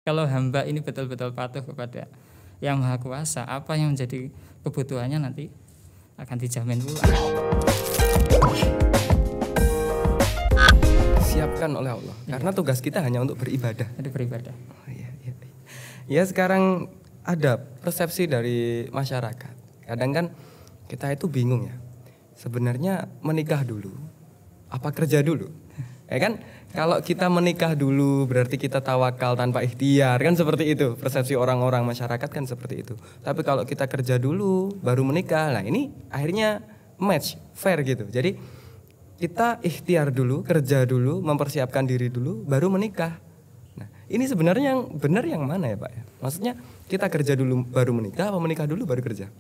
kalau hamba ini betul-betul patuh kepada Yang Maha Kuasa, apa yang menjadi kebutuhannya nanti akan dijamin pula. Siapkan oleh Allah. Karena tugas kita hanya untuk beribadah. Itu beribadah. Oh, iya. Ya sekarang ada persepsi dari masyarakat. Kadang kan kita itu bingung ya. Sebenarnya menikah dulu, apa kerja dulu? Ya kan? Kalau kita menikah dulu berarti kita tawakal tanpa ikhtiar, kan seperti itu. Persepsi orang-orang masyarakat kan seperti itu. Tapi kalau kita kerja dulu baru menikah, nah ini akhirnya match, fair gitu. Jadi kita ikhtiar dulu, kerja dulu, mempersiapkan diri dulu baru menikah. Nah, ini sebenarnya yang benar yang mana ya, Pak? Maksudnya kita kerja dulu baru menikah apa menikah dulu baru kerja?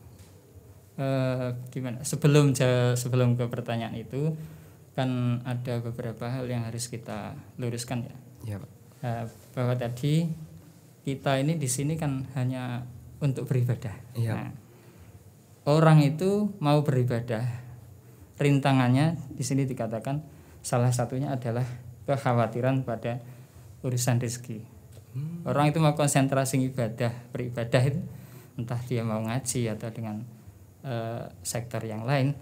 Gimana? Sebelum ke pertanyaan itu kan ada beberapa hal yang harus kita luruskan ya. Iya, Pak. Bahwa tadi kita ini di sini kan hanya untuk beribadah. Iya. Nah, orang itu mau beribadah, rintangannya di sini dikatakan salah satunya adalah kekhawatiran pada urusan rezeki. Orang itu mau konsentrasi beribadah itu, entah dia mau ngaji atau dengan sektor yang lain,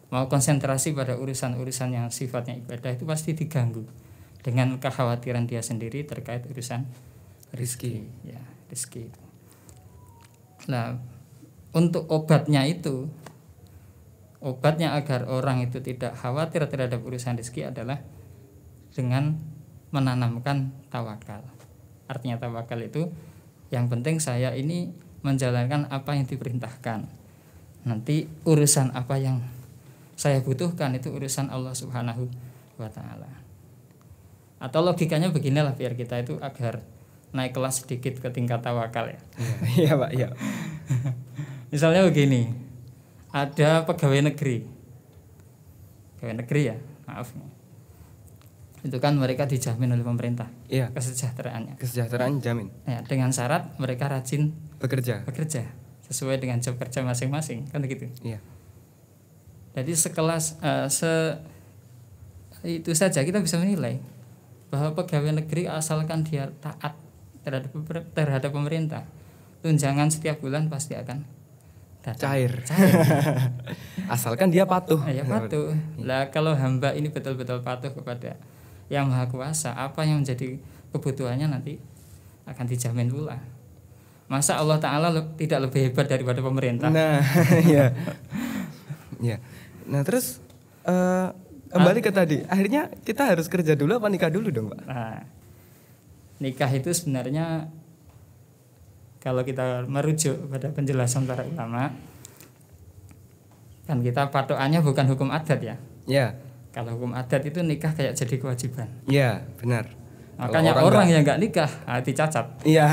mau konsentrasi pada urusan-urusan yang sifatnya ibadah itu pasti diganggu dengan kekhawatiran dia sendiri terkait urusan rezeki. Ya, rezeki. Nah, untuk obatnya agar orang itu tidak khawatir terhadap urusan rezeki adalah dengan menanamkan tawakal. Artinya tawakal itu yang penting saya ini menjalankan apa yang diperintahkan. Nanti urusan apa yang saya butuhkan itu urusan Allah Subhanahu wa Ta'ala. Atau logikanya beginilah biar kita itu agar naik kelas sedikit ke tingkat tawakal ya. Iya, Pak, iya. Misalnya begini, ada pegawai negeri ya, maaf. Itu kan mereka dijamin oleh pemerintah. Iya. Kesejahteraannya. Kesejahteraan jamin. Ya, dengan syarat mereka rajin Bekerja sesuai dengan job kerja masing-masing, kan begitu. Iya. Jadi sekelas itu saja kita bisa menilai bahwa pegawai negeri asalkan dia taat terhadap pemerintah, tunjangan setiap bulan pasti akan datang. Cair. Asalkan dia patuh. Ya patuh. Lah kalau hamba ini betul-betul patuh kepada Yang Maha Kuasa, apa yang menjadi kebutuhannya nanti akan dijamin pula. Masa Allah Ta'ala tidak lebih hebat daripada pemerintah? Nah, iya. Ya. Nah, terus kembali ke tadi, akhirnya kita harus kerja dulu apa nikah dulu dong, Pak? Nah, nikah itu sebenarnya kalau kita merujuk pada penjelasan para ulama, kan kita patokannya bukan hukum adat ya. Ya. Kalau hukum adat itu nikah kayak jadi kewajiban. Ya, benar. Makanya orang yang nggak nikah dicacat. Iya,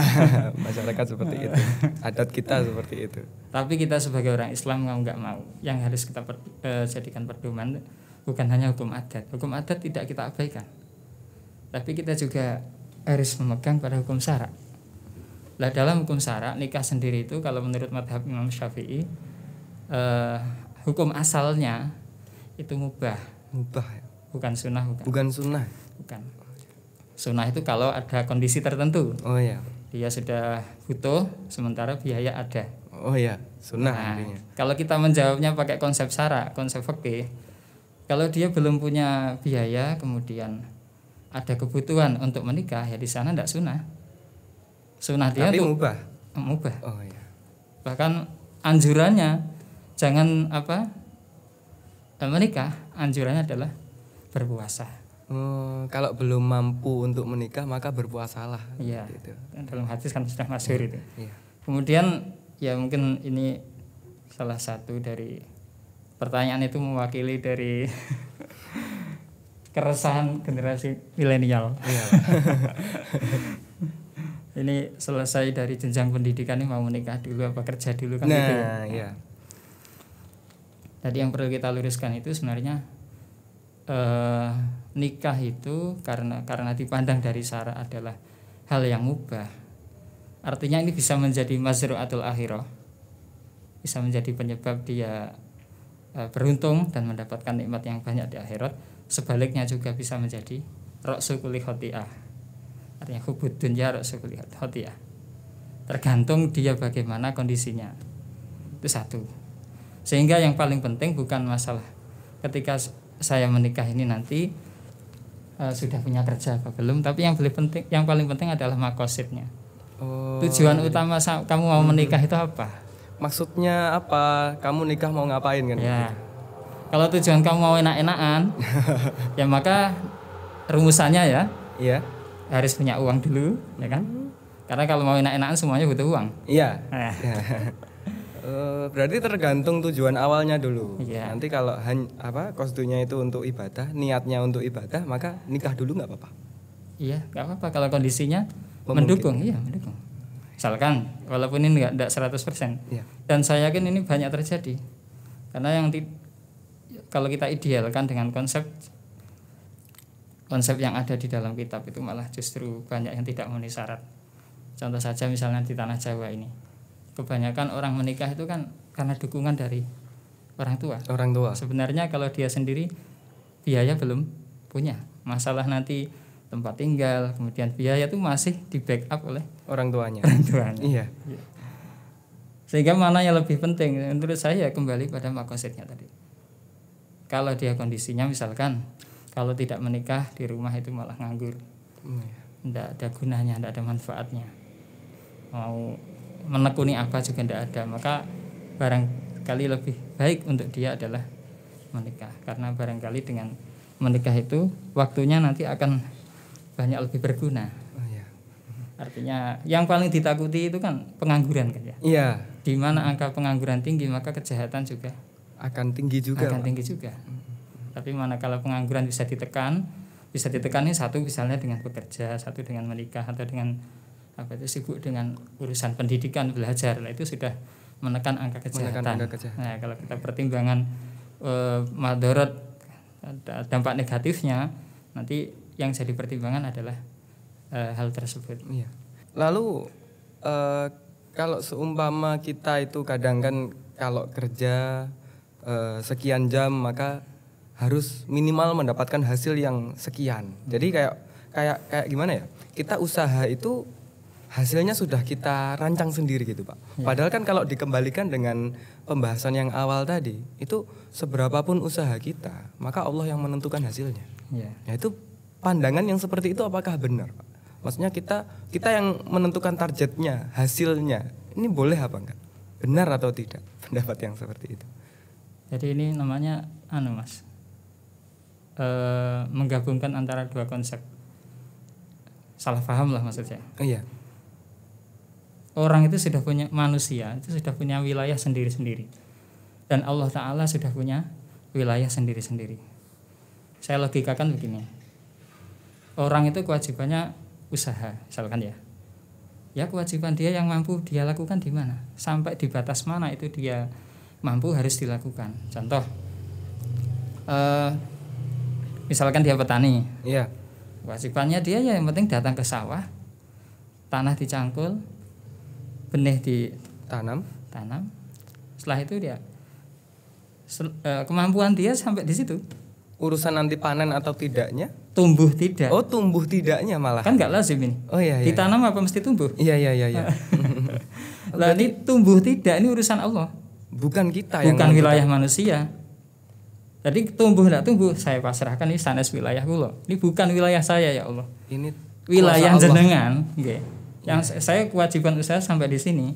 masyarakat seperti itu. Adat kita seperti itu. Tapi kita sebagai orang Islam nggak mau. Yang harus kita jadikan pedoman bukan hanya hukum adat. Hukum adat tidak kita abaikan. Tapi kita juga harus memegang pada hukum syara. Lah dalam hukum syara nikah sendiri itu kalau menurut madhab Imam Syafi'i hukum asalnya itu mubah. Mubah ya? Bukan sunnah. Bukan sunnah. Bukan. Sunnah itu kalau ada kondisi tertentu. Oh iya. Dia sudah butuh sementara biaya ada. Oh iya, sunnah. Nah, kalau kita menjawabnya pakai konsep syara, konsep fikih, kalau dia belum punya biaya kemudian ada kebutuhan untuk menikah, ya di sana tidak sunnah. Sunnah dia tapi tuh mubah. Oh iya. Bahkan anjurannya jangan menikah, anjurannya adalah berpuasa. Kalau belum mampu untuk menikah maka berpuasalah. Iya. Gitu. Dalam hadis kan sudah masyhur itu. Iya. Kemudian ya mungkin ini salah satu dari pertanyaan itu mewakili dari keresahan generasi milenial. Iya. Ini selesai dari jenjang pendidikan ini mau menikah dulu apa kerja dulu kan nah, gitu. Iya. Jadi yang perlu kita luruskan itu sebenarnya nikah itu karena dipandang dari syara adalah hal yang mubah. Artinya ini bisa menjadi mazru'atul akhirah. Bisa menjadi penyebab dia beruntung dan mendapatkan nikmat yang banyak di akhirat. Sebaliknya juga bisa menjadi ra'su kulli khati'ah. Artinya hubud dunya rasul hati ya. Tergantung dia bagaimana kondisinya. Itu satu. Sehingga yang paling penting bukan masalah ketika saya menikah ini nanti sudah punya kerja apa belum, tapi yang paling penting adalah makosidnya. Tujuan utama kamu mau menikah itu apa? Maksudnya apa? Kamu nikah mau ngapain kan? Ya. Kalau tujuan kamu mau enak-enakan, ya maka rumusannya ya, Iya. harus punya uang dulu, ya kan? Karena kalau mau enak-enakan semuanya butuh uang. Iya. Nah. Berarti tergantung tujuan awalnya dulu. Iya. Nanti kalau kostunya itu untuk ibadah, niatnya untuk ibadah, maka nikah dulu nggak apa-apa. Iya, nggak apa-apa kalau kondisinya mendukung. Iya, mendukung. Misalkan walaupun ini nggak 100%. Iya. Dan saya yakin ini banyak terjadi. Karena kalau kita idealkan dengan konsep yang ada di dalam kitab itu malah justru banyak yang tidak memenuhi syarat. Contoh saja misalnya di tanah Jawa ini, kebanyakan orang menikah itu kan karena dukungan dari orang tua. Orang tua. Sebenarnya kalau dia sendiri biaya belum punya, masalah nanti tempat tinggal, kemudian biaya itu masih di backup oleh orang tuanya. Iya. Sehingga mana yang lebih penting menurut saya kembali pada makosidnya tadi. Kalau dia kondisinya misalkan kalau tidak menikah di rumah itu malah nganggur, tidak ada gunanya, tidak ada manfaatnya, mau menekuni apa juga tidak ada, maka barangkali lebih baik untuk dia adalah menikah. Karena barangkali dengan menikah itu waktunya nanti akan banyak lebih berguna. Artinya yang paling ditakuti itu kan pengangguran kan ya. Iya. Di mana angka pengangguran tinggi maka kejahatan juga akan tinggi juga. Tapi manakala pengangguran bisa ditekan ini satu misalnya dengan bekerja, satu dengan menikah atau dengan sibuk dengan urusan pendidikan, belajar, itu sudah menekan angka kejahatan. Nah, kalau kita pertimbangan madorot dampak negatifnya, nanti yang jadi pertimbangan adalah hal tersebut. Iya. Lalu kalau seumpama kita itu kadang kan kalau kerja sekian jam maka harus minimal mendapatkan hasil yang sekian. Jadi kayak gimana ya? Kita usaha itu hasilnya sudah kita rancang sendiri gitu, Pak. Ya. Padahal kan kalau dikembalikan dengan pembahasan yang awal tadi, itu seberapapun usaha kita, maka Allah yang menentukan hasilnya. Ya. Nah, itu pandangan yang seperti itu apakah benar, Pak? Maksudnya kita yang menentukan targetnya, hasilnya. Ini boleh apa enggak? Benar atau tidak pendapat yang seperti itu? Jadi ini namanya Mas. Menggabungkan antara dua konsep. Salah paham lah maksud saya. Iya. Orang itu sudah punya, manusia itu sudah punya wilayah sendiri-sendiri. Dan Allah Ta'ala sudah punya wilayah sendiri-sendiri. Saya logikakan begini. Orang itu kewajibannya usaha, misalkan ya. Ya kewajiban dia yang mampu dia lakukan di mana? Sampai di batas mana itu dia mampu harus dilakukan. Contoh, misalkan dia petani. Iya. Kewajibannya dia ya yang penting datang ke sawah, tanah dicangkul, benih ditanam. Setelah itu dia kemampuan dia sampai di situ. Urusan nanti panen atau tidaknya? Tumbuh tidak. Oh, tumbuh tidaknya malah. Kan enggak lazim ini. Oh iya. Ditanam apa mesti tumbuh? Iya. Lah ini tumbuh tidak ini urusan Allah. Bukan kita yang bukan wilayah manusia. Jadi tumbuh tidak tumbuh saya pasrahkan ini sanes wilayah kula. Ini bukan wilayah saya ya Allah. Ini wilayah jenengan, nggih. Yang saya kewajiban usaha sampai di sini.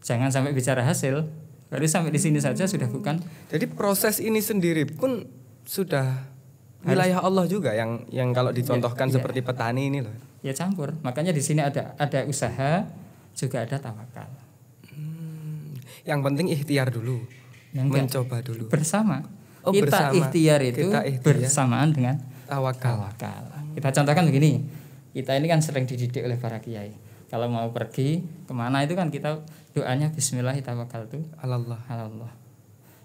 Jangan sampai bicara hasil. Baru sampai di sini saja sudah bukan. Jadi proses ini sendiri pun sudah wilayah Allah juga yang kalau dicontohkan seperti petani ini loh. Ya campur. Makanya di sini ada usaha, juga ada tawakal. Yang penting ikhtiar dulu. Mencoba dulu. Bersama. Oh, kita ikhtiar itu bersamaan dengan tawakal. Kita contohkan begini. Kita ini kan sering dididik oleh para kiai. Kalau mau pergi kemana itu kan kita doanya Bismillahirrahmanirrahim. Allah.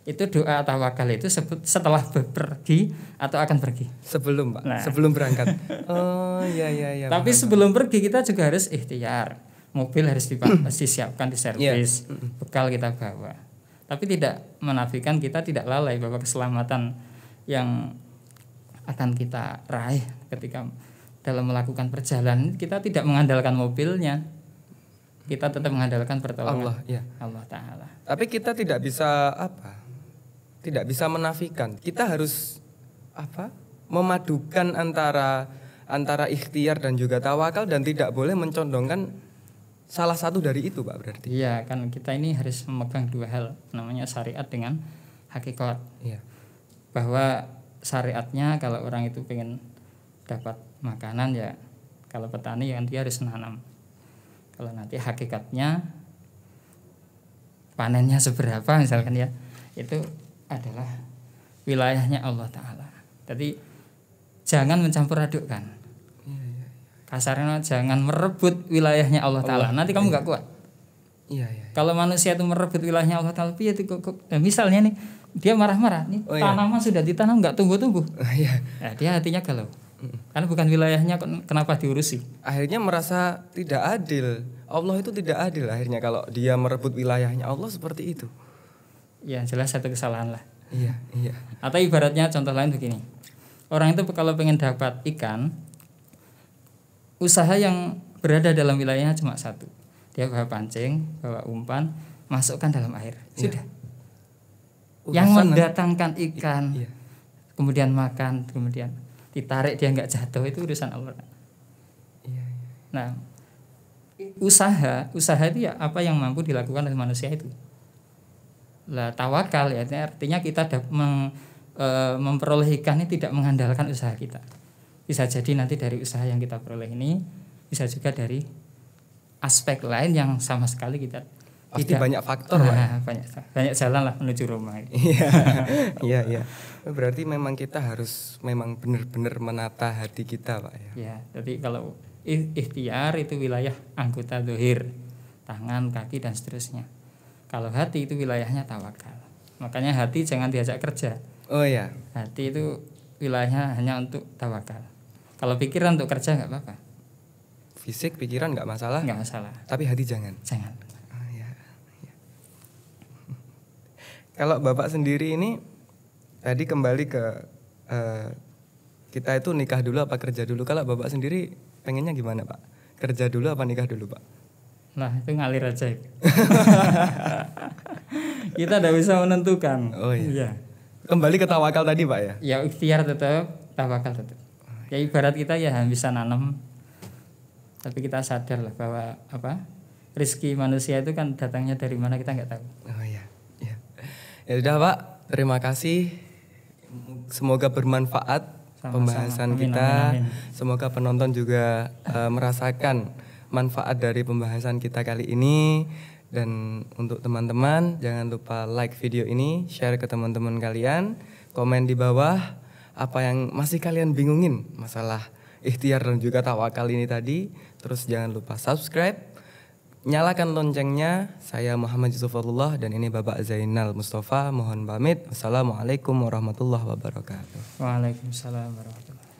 Itu doa tawakal itu setelah pergi atau akan pergi? Sebelum, Pak. Nah. Sebelum berangkat. Oh, iya. Tapi sebelum pergi kita juga harus ikhtiar. Mobil harus disiapkan, diservis, bekal kita bawa. Tapi tidak menafikan kita tidak lalai bahwa keselamatan yang akan kita raih ketika dalam melakukan perjalanan kita tidak mengandalkan mobilnya, kita tetap mengandalkan pertolongan Allah, ya. Allah Ta'ala. Tapi kita tidak bisa tidak bisa menafikan. Kita harus memadukan antara ikhtiar dan juga tawakal, dan tidak boleh mencondongkan salah satu dari itu, Pak, berarti. Iya, kan kita ini harus memegang dua hal, namanya syariat dengan hakikat. Iya. Bahwa syariatnya kalau orang itu pengen dapat makanan, ya kalau petani yang dia harus nanam. Kalau nanti hakikatnya panennya seberapa misalkan ya, itu adalah wilayahnya Allah Ta'ala. Jadi jangan mencampur adukkan. Kasarnya jangan merebut wilayahnya Allah Ta'ala. Nanti kamu nggak kuat. Iya. Kalau manusia itu merebut wilayahnya Allah Ta'ala, misalnya nih dia marah-marah, nih tanaman sudah ditanam nggak tumbuh-tumbuh. Iya. Nah, dia hatinya galau. Karena bukan wilayahnya, kenapa diurusi? Akhirnya merasa tidak adil. Allah itu tidak adil akhirnya kalau dia merebut wilayahnya Allah seperti itu. Ya jelas satu kesalahan lah. Iya. Atau ibaratnya contoh lain begini. Orang itu kalau pengen dapat ikan, usaha yang berada dalam wilayahnya cuma satu. Dia bawa pancing, bawa umpan, masukkan dalam air. Sudah. Yang mendatangkan ikan, kemudian makan, kemudian ditarik dia nggak jatuh, itu urusan Allah. Iya. Nah, usaha itu ya apa yang mampu dilakukan oleh manusia itu. Lah tawakal ya artinya kita memperoleh ikan ini tidak mengandalkan usaha kita. Bisa jadi nanti dari usaha yang kita peroleh ini, bisa juga dari aspek lain yang sama sekali kita pasti tidak. Banyak faktor, Pak. Banyak jalan lah menuju Roma. Iya. Berarti memang kita harus memang benar-benar menata hati kita, Pak ya. Ya, jadi kalau ikhtiar itu wilayah anggota zahir, tangan, kaki dan seterusnya. Kalau hati itu wilayahnya tawakal. Makanya hati jangan diajak kerja. Oh ya. Hati itu wilayahnya hanya untuk tawakal. Kalau pikiran untuk kerja nggak apa-apa. Fisik, pikiran nggak masalah. Nggak masalah. Tapi hati jangan. Jangan. Oh, ya. Kalau Bapak sendiri ini tadi kembali ke kita itu nikah dulu apa kerja dulu. Kalau Bapak sendiri pengennya gimana, Pak? Kerja dulu apa nikah dulu, Pak? Nah, itu ngalir aja. Kita tidak bisa menentukan. Oh iya. Kembali ke tawakal tadi, Pak ya? Ya ikhtiar tetap, tawakal tetap. Ya ibarat kita ya bisa nanam, tapi kita sadar lah bahwa rezeki manusia itu kan datangnya dari mana kita nggak tahu. Oh iya. Ya udah, Pak, terima kasih. Semoga bermanfaat pembahasan kita. Amin. Semoga penonton juga merasakan manfaat dari pembahasan kita kali ini. Dan untuk teman-teman jangan lupa like video ini, share ke teman-teman kalian, komen di bawah apa yang masih kalian bingungin masalah ikhtiar dan juga tawakal ini tadi. Terus jangan lupa subscribe, nyalakan loncengnya. Saya Muhammad Yusufullah dan ini Bapak Zainal Mustafa. Mohon pamit. Wassalamualaikum warahmatullahi wabarakatuh. Waalaikumsalam warahmatullahi wabarakatuh.